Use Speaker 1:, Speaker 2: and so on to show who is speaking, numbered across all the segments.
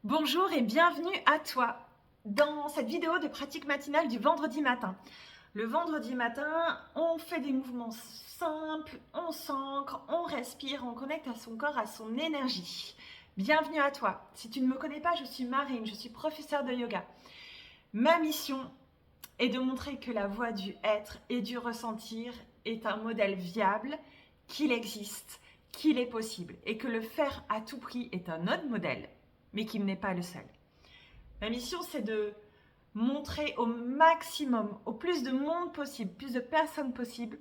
Speaker 1: Bonjour et bienvenue à toi dans cette vidéo de pratique matinale du vendredi matin. Le vendredi matin, on fait des mouvements simples, on s'ancre, on respire, on connecte à son corps, à son énergie. Bienvenue à toi. Si tu ne me connais pas, je suis Marine, je suis professeure de yoga. Ma mission est de montrer que la voie du être et du ressentir est un modèle viable, qu'il existe, qu'il est possible et que le faire à tout prix est un autre modèle, mais qu'il n'est pas le seul. Ma mission, c'est de montrer au maximum, au plus de monde possible, plus de personnes possible,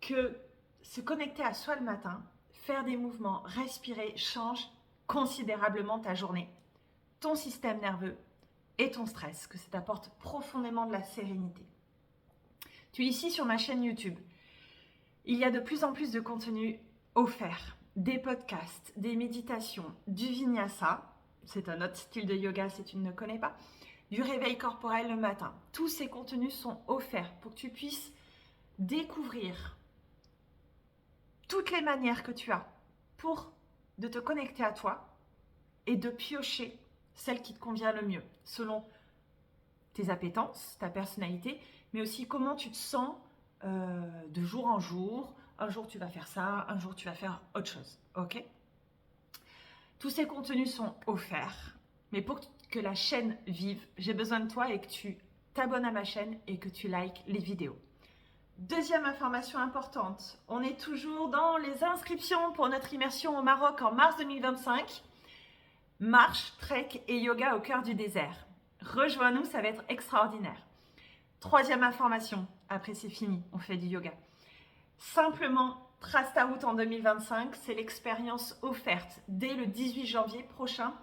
Speaker 1: que se connecter à soi le matin, faire des mouvements, respirer, change considérablement ta journée, ton système nerveux et ton stress, que ça t'apporte profondément de la sérénité. Tu es ici sur ma chaîne YouTube. Il y a de plus en plus de contenu offert, des podcasts, des méditations, du vinyasa, c'est un autre style de yoga si tu ne le connais pas, du réveil corporel le matin. Tous ces contenus sont offerts pour que tu puisses découvrir toutes les manières que tu as pour de te connecter à toi et de piocher celle qui te convient le mieux, selon tes appétences, ta personnalité, mais aussi comment tu te sens de jour en jour. Un jour tu vas faire ça, un jour tu vas faire autre chose, ok? Tous ces contenus sont offerts, mais pour que la chaîne vive, j'ai besoin de toi et que tu t'abonnes à ma chaîne et que tu likes les vidéos. Deuxième information importante, on est toujours dans les inscriptions pour notre immersion au Maroc en mars 2025. Marche, trek et yoga au cœur du désert. Rejoins-nous, ça va être extraordinaire. Troisième information, après c'est fini, on fait du yoga. Simplement, trace ta route en 2025, c'est l'expérience offerte dès le 18 janvier prochain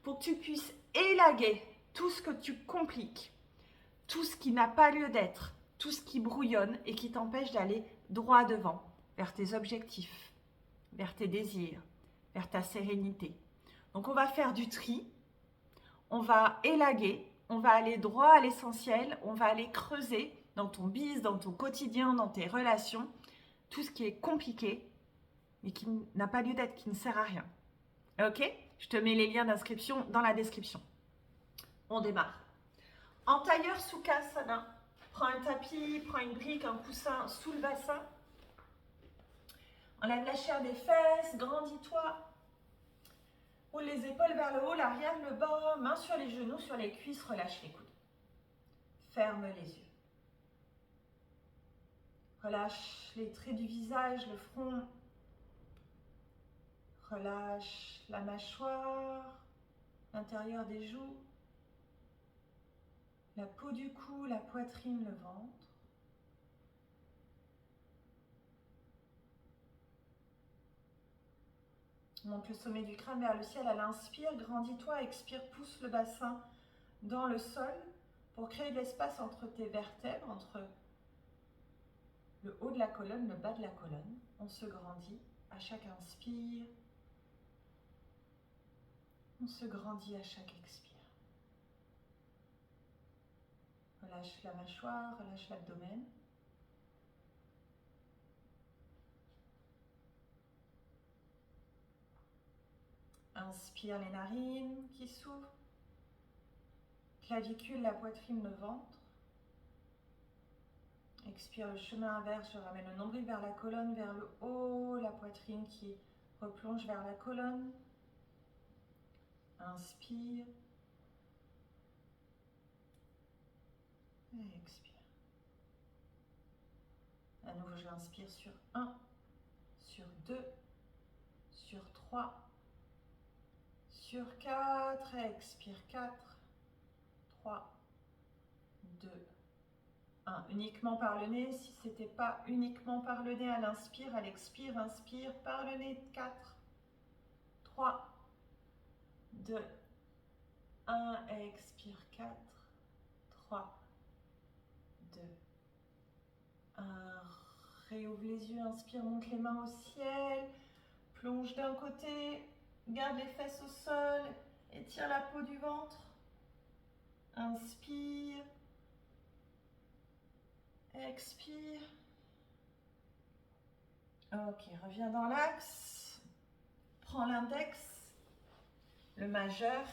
Speaker 1: pour que tu puisses élaguer tout ce que tu compliques, tout ce qui n'a pas lieu d'être, tout ce qui brouillonne et qui t'empêche d'aller droit devant, vers tes objectifs, vers tes désirs, vers ta sérénité. Donc on va faire du tri, on va élaguer, on va aller droit à l'essentiel, on va aller creuser dans ton business, dans ton quotidien, dans tes relations, tout ce qui est compliqué, mais qui n'a pas lieu d'être, qui ne sert à rien. Ok? Je te mets les liens d'inscription dans la description. On démarre. En tailleur Sukhasana, prends un tapis, prends une brique, un coussin sous le bassin. Enlève la chair des fesses, grandis-toi. Roule les épaules vers le haut, l'arrière, le bas, main sur les genoux, sur les cuisses, relâche les coudes. Ferme les yeux. Relâche les traits du visage, le front. Relâche la mâchoire, l'intérieur des joues, la peau du cou, la poitrine, le ventre. Monte le sommet du crâne vers le ciel à l'inspire, grandis-toi, expire, pousse le bassin dans le sol pour créer de l'espace entre tes vertèbres, entre le haut de la colonne, le bas de la colonne. On se grandit à chaque inspire, on se grandit à chaque expire. Relâche la mâchoire, relâche l'abdomen. Inspire les narines qui s'ouvrent, clavicule, la poitrine, le ventre. Expire le chemin inverse, je ramène le nombril vers la colonne, vers le haut, la poitrine qui replonge vers la colonne. Inspire. Et expire. À nouveau, je l'inspire sur 1, sur 2, sur 3, sur 4. Expire 4, 3, 2, 1. Uniquement par le nez. Si ce n'était pas uniquement par le nez à l'inspire, à l'expire, inspire par le nez. 4, 3, 2, 1. Expire 4, 3, 2, 1. Réouvre les yeux, inspire, monte les mains au ciel. Plonge d'un côté, garde les fesses au sol, étire la peau du ventre. Inspire. Expire. Ok, reviens dans l'axe. Prends l'index, le majeur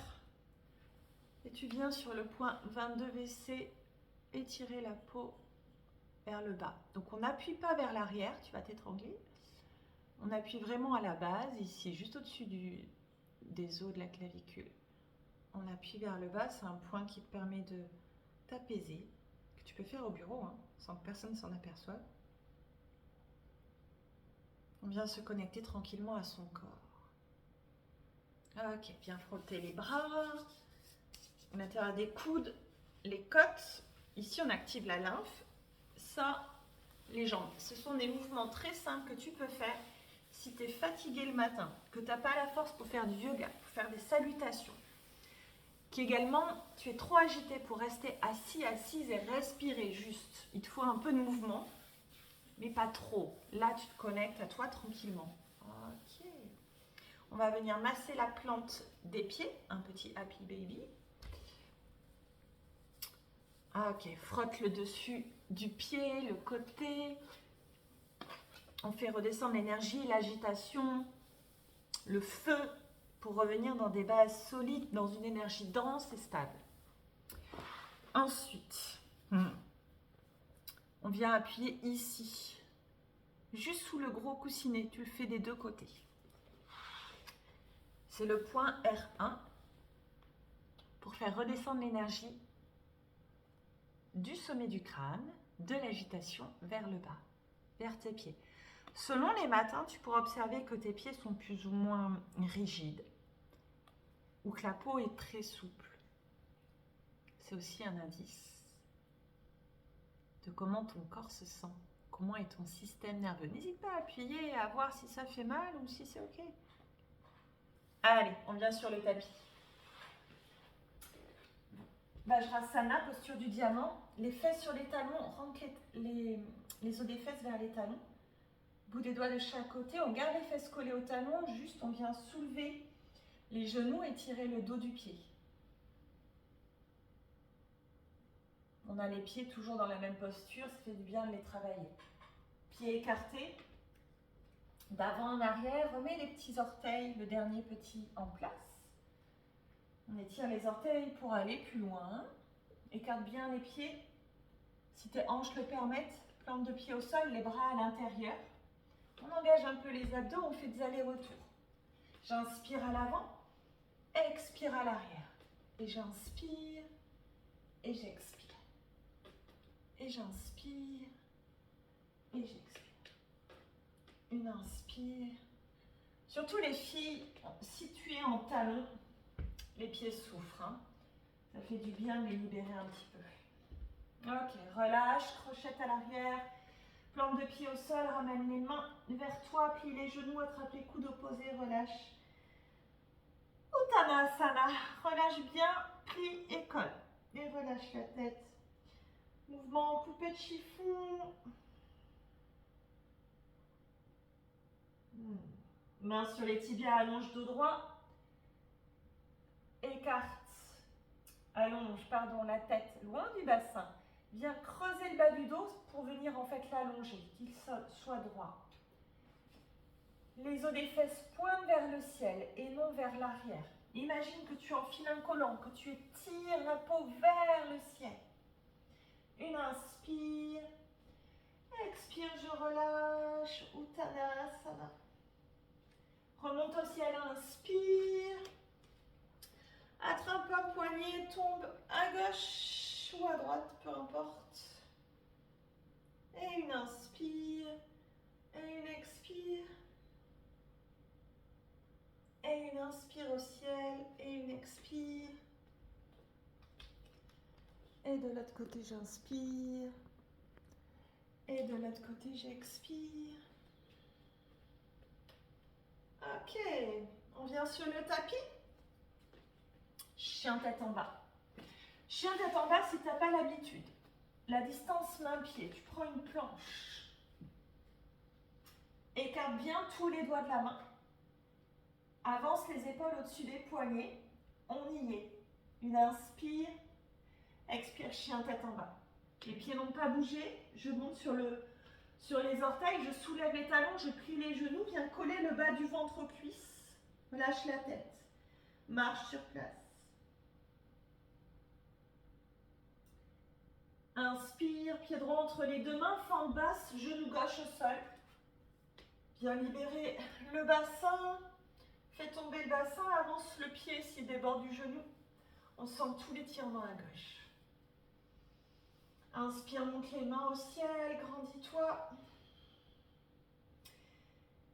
Speaker 1: Et tu viens sur le point 22 WC, étirer la peau vers le bas. Donc on n'appuie pas vers l'arrière, tu vas t'étrangler. On appuie vraiment à la base, ici, juste au-dessus des os de la clavicule. On appuie vers le bas, c'est un point qui te permet de t'apaiser, que tu peux faire au bureau, hein, sans que personne s'en aperçoive. On vient se connecter tranquillement à son corps. Ok, viens frotter les bras, l'intérieur des coudes, les côtes. Ici, on active la lymphe. Ça, les jambes. Ce sont des mouvements très simples que tu peux faire si tu es fatigué le matin, que tu n'as pas la force pour faire du yoga, pour faire des salutations. Qu'également, tu es trop agité pour rester assis, assise et respirer juste. Il te faut un peu de mouvement, mais pas trop. Là, tu te connectes à toi tranquillement. Ok. On va venir masser la plante des pieds, un petit happy baby. Ok, frotte le dessus du pied, le côté. On fait redescendre l'énergie, l'agitation, le feu, pour revenir dans des bases solides, dans une énergie dense et stable. Ensuite, on vient appuyer ici, juste sous le gros coussinet. Tu le fais des deux côtés. C'est le point R1 pour faire redescendre l'énergie du sommet du crâne, de l'agitation vers le bas, vers tes pieds. Selon les matins, tu pourras observer que tes pieds sont plus ou moins rigides ou que la peau est très souple. C'est aussi un indice de comment ton corps se sent, comment est ton système nerveux. N'hésite pas à appuyer et à voir si ça fait mal ou si c'est ok. Allez, on vient sur le tapis. Vajrasana, posture du diamant, les fesses sur les talons, rentre les os des fesses vers les talons. Bout des doigts de chaque côté, on garde les fesses collées au talon, juste on vient soulever les genoux et tirer le dos du pied. On a les pieds toujours dans la même posture, ça fait du bien de les travailler. Pieds écartés, d'avant en arrière, remets les petits orteils, le dernier petit en place. On étire les orteils pour aller plus loin. Écarte bien les pieds, si tes hanches le permettent, plante de pied au sol, les bras à l'intérieur. On engage un peu les abdos, on fait des allers-retours. J'inspire à l'avant, expire à l'arrière. Et j'inspire, et j'expire. Et j'inspire, et j'expire. Une inspire. Surtout les filles situées en talons, les pieds souffrent. Hein. Ça fait du bien de les libérer un petit peu. Ok, relâche, crochette à l'arrière. Plante de pied au sol, ramène les mains vers toi, plie les genoux, attrape les coudes opposés, relâche. Uttanasana, relâche bien, plie et colle. Et relâche la tête. Mouvement poupée de chiffon. Main sur les tibias, allonge dos droit. Écarte, allonge, la tête loin du bassin. Viens creuser le bas du dos pour venir en fait l'allonger, qu'il soit droit. Les os des fesses pointent vers le ciel et non vers l'arrière. Imagine que tu enfiles un collant, que tu étires la peau vers le ciel. Une inspire. Expire, je relâche. Uttanasana. Remonte au ciel, inspire. Attrape un poignet, tombe à gauche ou à droite, peu importe. Et une inspire. Et une expire. Et une inspire au ciel. Et une expire. Et de l'autre côté, j'inspire. Et de l'autre côté, j'expire. Ok, on vient sur le tapis. Chien tête en bas. Chien tête en bas si tu n'as pas l'habitude. La distance main-pied, tu prends une planche. Écarte bien tous les doigts de la main. Avance les épaules au-dessus des poignets. On y est. Une inspire. Expire, chien tête en bas. Les pieds n'ont pas bougé. Je monte sur les orteils. Je soulève les talons. Je plie les genoux. Viens coller le bas du ventre aux cuisses. Lâche la tête. Marche sur place. Inspire, pied droit entre les deux mains, fente basse, genou gauche au sol. Bien libérer le bassin. Fais tomber le bassin, avance le pied s'il déborde du genou. On sent tout l'étirement à gauche. Inspire, monte les mains au ciel, grandis-toi.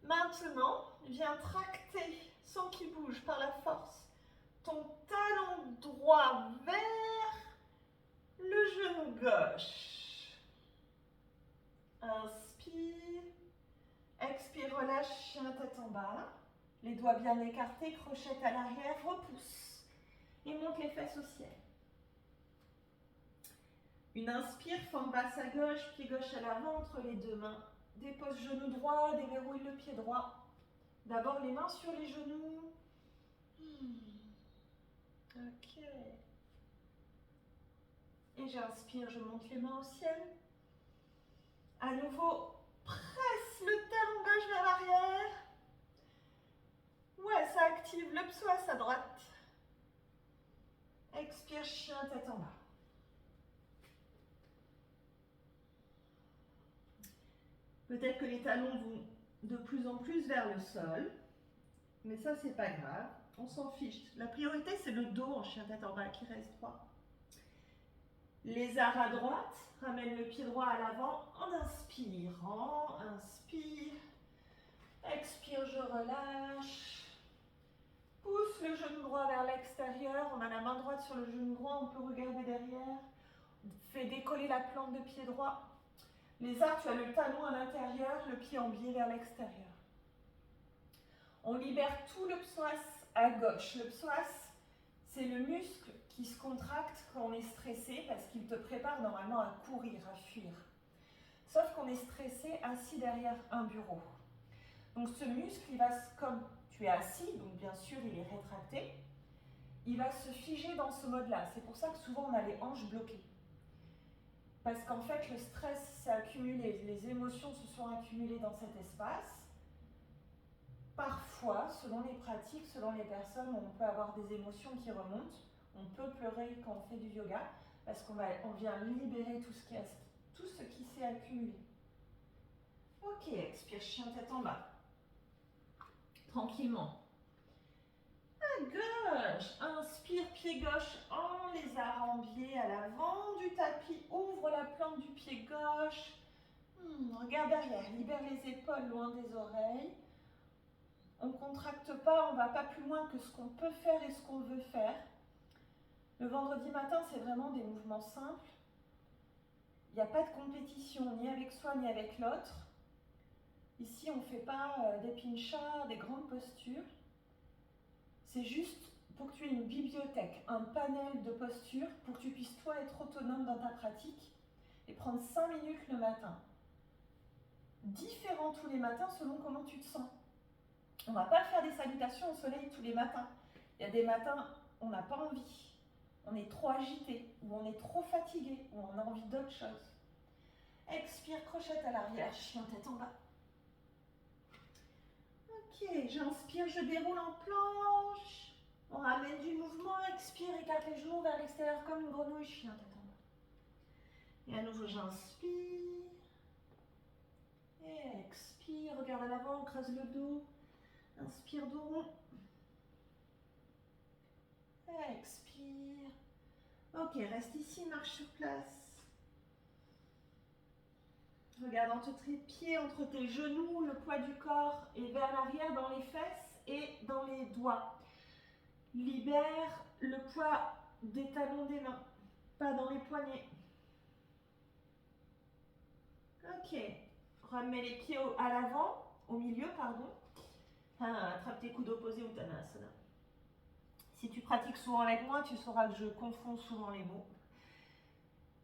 Speaker 1: Maintenant, viens tracter, sans qu'il bouge, par la force, ton talon droit vers le genou gauche. Inspire. Expire, relâche, chien tête en bas. Les doigts bien écartés, crochette à l'arrière, repousse. Et monte les fesses au ciel. Une inspire, fente basse à gauche, pied gauche à l'avant, entre les deux mains. Dépose genou droit, déverrouille le pied droit. D'abord les mains sur les genoux. Ok. Et j'inspire, je monte les mains au ciel. À nouveau, presse le talon gauche vers l'arrière. Ouais, ça active le psoas à droite. Expire, chien tête en bas. Peut-être que les talons vont de plus en plus vers le sol, mais ça, c'est pas grave. On s'en fiche. La priorité, c'est le dos en chien tête en bas qui reste droit. Les arts à droite, ramène le pied droit à l'avant en inspirant. Inspire. Expire, je relâche. Pousse le genou droit vers l'extérieur. On a la main droite sur le genou droit, on peut regarder derrière. Fais décoller la plante de pied droit. Les arcs, tu as le talon à l'intérieur, le pied en biais vers l'extérieur. On libère tout le psoas à gauche. Le psoas, c'est le muscle qui se contracte quand on est stressé parce qu'il te prépare normalement à courir, à fuir. Sauf qu'on est stressé assis derrière un bureau. Donc ce muscle, il va, comme tu es assis, donc bien sûr il est rétracté, il va se figer dans ce mode-là. C'est pour ça que souvent on a les hanches bloquées. Parce qu'en fait, le stress s'est accumulé, les émotions se sont accumulées dans cet espace. Parfois, selon les pratiques, selon les personnes, on peut avoir des émotions qui remontent. On peut pleurer quand on fait du yoga, parce qu'on vient libérer tout ce qui s'est accumulé. Ok, expire, chien tête en bas. Tranquillement. À gauche, inspire, pied gauche en lézard en biais à l'avant du tapis. Ouvre la plante du pied gauche. Regarde derrière, libère les épaules loin des oreilles. On ne contracte pas, on ne va pas plus loin que ce qu'on peut faire et ce qu'on veut faire. Le vendredi matin, c'est vraiment des mouvements simples. Il n'y a pas de compétition, ni avec soi, ni avec l'autre. Ici, on ne fait pas des pinchas, des grandes postures. C'est juste pour que tu aies une bibliothèque, un panel de postures, pour que tu puisses, toi, être autonome dans ta pratique et prendre 5 minutes le matin. Différent tous les matins selon comment tu te sens. On ne va pas faire des salutations au soleil tous les matins. Il y a des matins, on n'a pas envie. On est trop agité, ou on est trop fatigué, ou on a envie d'autre chose. Expire, crochette à l'arrière, chien tête en bas. Ok, j'inspire, je déroule en planche. On ramène du mouvement, expire, écarte les genoux vers l'extérieur comme une grenouille, chien tête en bas. Et à nouveau, j'inspire. Et expire, regarde à l'avant, on creuse le dos. Inspire, dos rond. Expire. Ok, reste ici, marche sur place. Regarde entre tes pieds, entre tes genoux, le poids du corps et vers l'arrière dans les fesses et dans les doigts. Libère le poids des talons des mains, pas dans les poignets. Ok, remets les pieds à l'avant, au milieu, pardon. Attrape tes coudes opposés, Uttanasana. Si tu pratiques souvent avec moi, tu sauras que je confonds souvent les mots.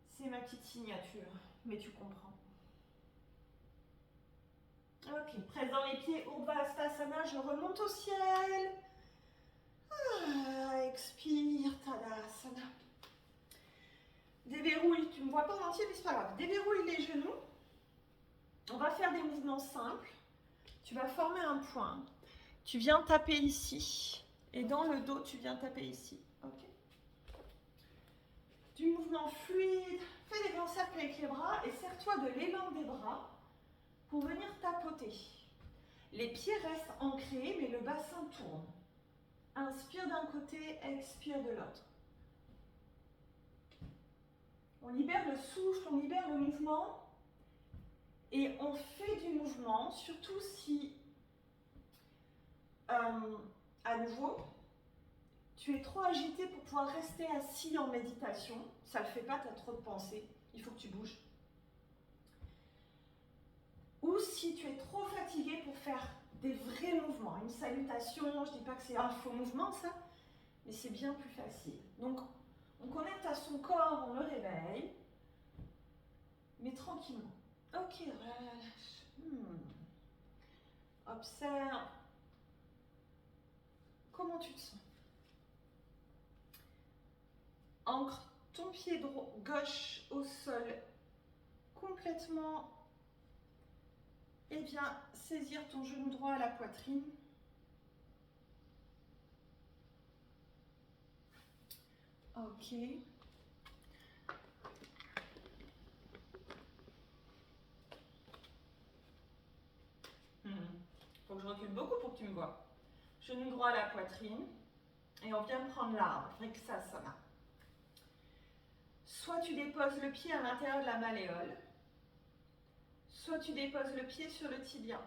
Speaker 1: C'est ma petite signature, mais tu comprends. Ok, presse dans les pieds, Urdhva Hastasana, je remonte au ciel. Expire, Tadasana. Déverrouille, tu ne me vois pas en entier, mais c'est pas grave. Déverrouille les genoux. On va faire des mouvements simples. Tu vas former un point. Tu viens taper ici. Et dans le dos, tu viens taper ici. Ok. du mouvement fluide. Fais des grands cercles avec les bras et serre-toi de l'élan des bras pour venir tapoter. Les pieds restent ancrés, mais le bassin tourne. Inspire d'un côté, expire de l'autre. On libère le souffle, on libère le mouvement. Et on fait du mouvement, surtout si, à nouveau, tu es trop agité pour pouvoir rester assis en méditation. Ça ne le fait pas, tu as trop de pensées. Il faut que tu bouges. Ou si tu es trop fatigué pour faire des vrais mouvements. Une salutation, je ne dis pas que c'est un faux mouvement ça, mais c'est bien plus facile. Donc, on connecte à son corps, on le réveille, mais tranquillement. Ok, relâche. Observe. Comment tu te sens? Ancre ton pied gauche au sol complètement et viens saisir ton genou droit à la poitrine. Ok. Faut que je recule beaucoup pour que tu me vois. Genou droit à la poitrine et on vient prendre l'arbre, Vrikshasana. Soit tu déposes le pied à l'intérieur de la malléole, soit tu déposes le pied sur le tibia.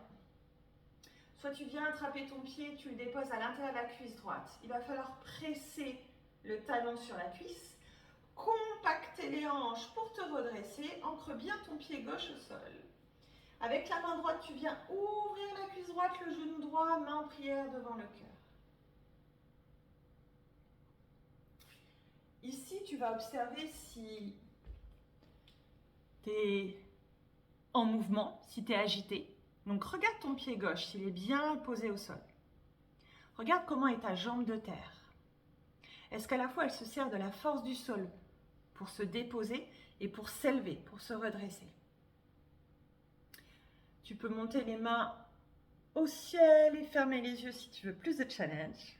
Speaker 1: Soit tu viens attraper ton pied, tu le déposes à l'intérieur de la cuisse droite. Il va falloir presser le talon sur la cuisse, compacter les hanches pour te redresser, ancre bien ton pied gauche au sol. Avec la main droite, tu viens ouvrir la cuisse droite, le genou droit, main en prière devant le cœur. Ici, tu vas observer si tu es en mouvement, si tu es agité. Donc, regarde ton pied gauche, s'il est bien posé au sol. Regarde comment est ta jambe de terre. Est-ce qu'à la fois, elle se sert de la force du sol pour se déposer et pour s'élever, pour se redresser? Tu peux monter les mains au ciel et fermer les yeux si tu veux plus de challenge.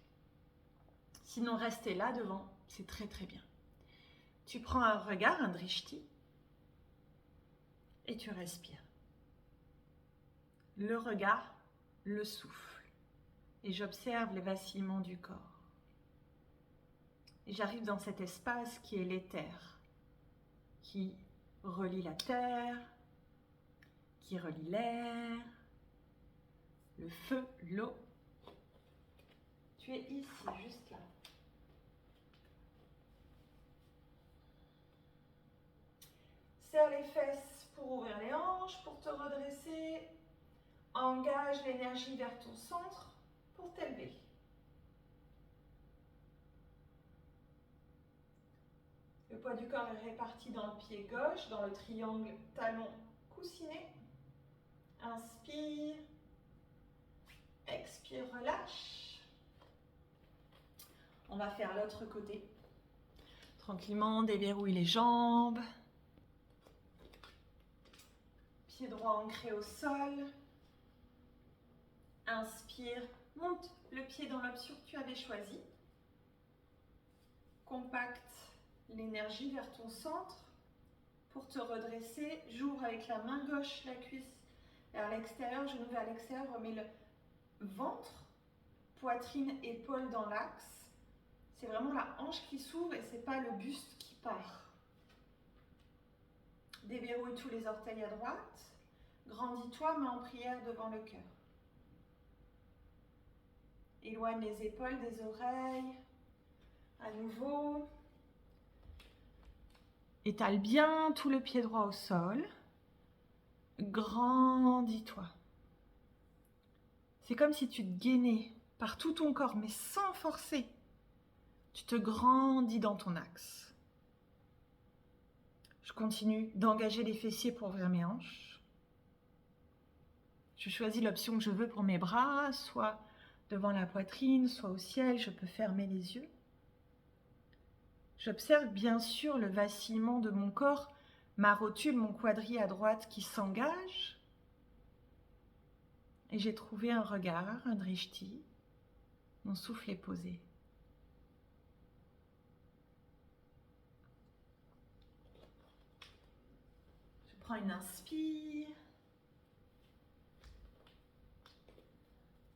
Speaker 1: Sinon, rester là devant, c'est très très bien. Tu prends un regard, un drishti, et tu respires. Le regard, le souffle. Et j'observe les vacillements du corps. Et j'arrive dans cet espace qui est l'éther, qui relie la terre, qui relie l'air, le feu, l'eau. Tu es ici, juste là. Serre les fesses pour ouvrir les hanches, pour te redresser. Engage l'énergie vers ton centre pour t'élever. Le poids du corps est réparti dans le pied gauche, dans le triangle talon coussinet. Inspire. Expire, relâche. On va faire l'autre côté. Tranquillement, déverrouille les jambes. Pied droit ancré au sol. Inspire, monte le pied dans l'option que tu avais choisie. Compacte l'énergie vers ton centre pour te redresser. J'ouvre avec la main gauche la cuisse vers l'extérieur, genou vers l'extérieur, remets le ventre, poitrine, épaule dans l'axe. C'est vraiment la hanche qui s'ouvre et ce n'est pas le buste qui part. Déverrouille tous les orteils à droite. Grandis-toi, main en prière devant le cœur. Éloigne les épaules des oreilles. À nouveau. Étale bien tout le pied droit au sol. Grandis-toi. C'est comme si tu te gainais par tout ton corps, mais sans forcer. Tu te grandis dans ton axe. Je continue d'engager les fessiers pour ouvrir mes hanches. Je choisis l'option que je veux pour mes bras, soit devant la poitrine, soit au ciel. Je peux fermer les yeux. J'observe bien sûr le vacillement de mon corps, ma rotule, mon quadri à droite qui s'engage. Et j'ai trouvé un regard, un drishti. Mon souffle est posé. prends une inspire.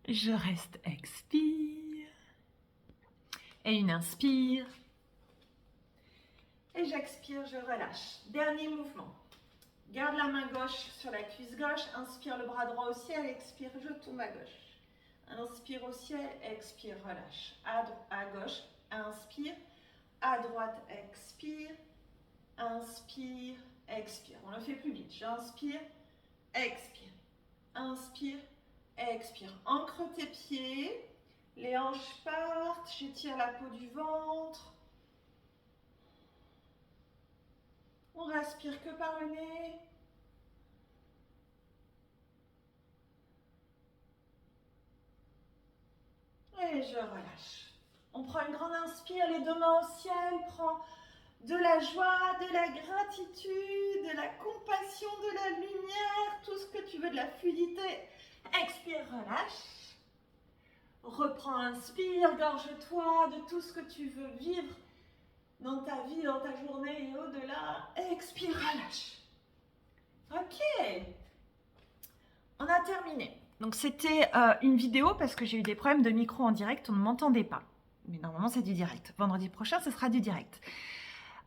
Speaker 1: Je reste expire. Et une inspire. Et j'expire, je relâche. Dernier mouvement. Garde la main gauche sur la cuisse gauche. Inspire le bras droit au ciel. Expire, je tourne à gauche. Inspire au ciel. Expire, relâche. À gauche. Inspire. À droite, expire. Inspire, expire. On le fait plus vite. J'inspire, expire. Inspire, expire. Ancre tes pieds. Les hanches partent. J'étire la peau du ventre. On respire que par le nez. Et je relâche. On prend une grande inspire, les deux mains au ciel. Prends de la joie, de la gratitude, de la compassion, de la lumière, tout ce que tu veux, de la fluidité. Expire, relâche. Reprends, inspire, gorge-toi de tout ce que tu veux vivre dans ta vie, dans ta journée et au-delà. Expire, relâche. Ok. On a terminé. Donc c'était une vidéo parce que j'ai eu des problèmes de micro en direct, on ne m'entendait pas. Mais normalement c'est du direct. Vendredi prochain, ce sera du direct.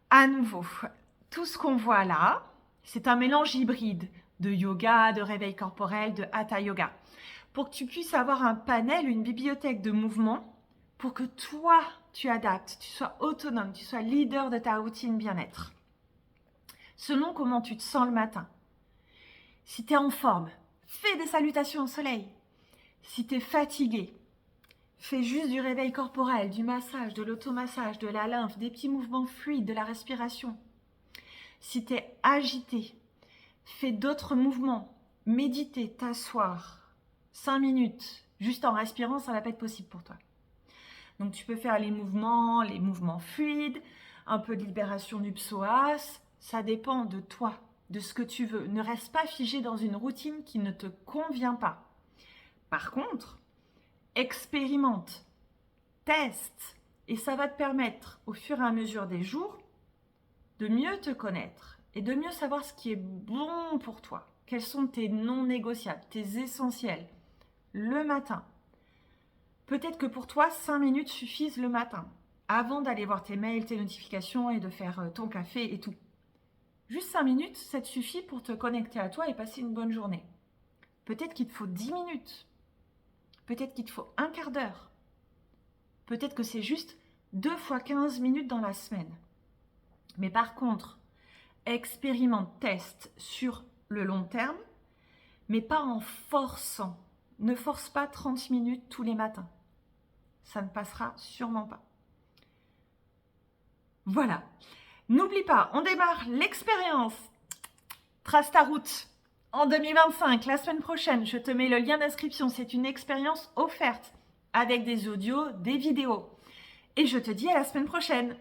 Speaker 1: À nouveau, tout ce qu'on voit là, c'est un mélange hybride de yoga, de réveil corporel, de hatha yoga. Pour que tu puisses avoir un panel, une bibliothèque de mouvements, pour que toi, tu adaptes, tu sois autonome, tu sois leader de ta routine bien-être. Selon comment tu te sens le matin. Si tu es en forme, fais des salutations au soleil. Si tu es fatigué, fais juste du réveil corporel, du massage, de l'automassage, de la lymphe, des petits mouvements fluides, de la respiration. Si tu es agité, fais d'autres mouvements. Méditer, t'asseoir, 5 minutes, juste en respirant, ça va pas être possible pour toi. Donc tu peux faire les mouvements fluides, un peu de libération du psoas, ça dépend de toi, de ce que tu veux. Ne reste pas figé dans une routine qui ne te convient pas. Par contre, expérimente, teste, et ça va te permettre, au fur et à mesure des jours, de mieux te connaître et de mieux savoir ce qui est bon pour toi. Quels sont tes non négociables, tes essentiels, le matin. Peut-être que pour toi, 5 minutes suffisent le matin, avant d'aller voir tes mails, tes notifications et de faire ton café et tout. Juste 5 minutes, ça te suffit pour te connecter à toi et passer une bonne journée. Peut-être qu'il te faut 10 minutes. Peut-être qu'il te faut un quart d'heure. Peut-être que c'est juste 2 fois 15 minutes dans la semaine. Mais par contre, expérimente, teste sur le long terme, mais pas en forçant. Ne force pas 30 minutes tous les matins. Ça ne passera sûrement pas. Voilà. N'oublie pas, on démarre l'expérience. Trace ta route. En 2025, la semaine prochaine, je te mets le lien d'inscription. C'est une expérience offerte avec des audios, des vidéos. Et je te dis à la semaine prochaine.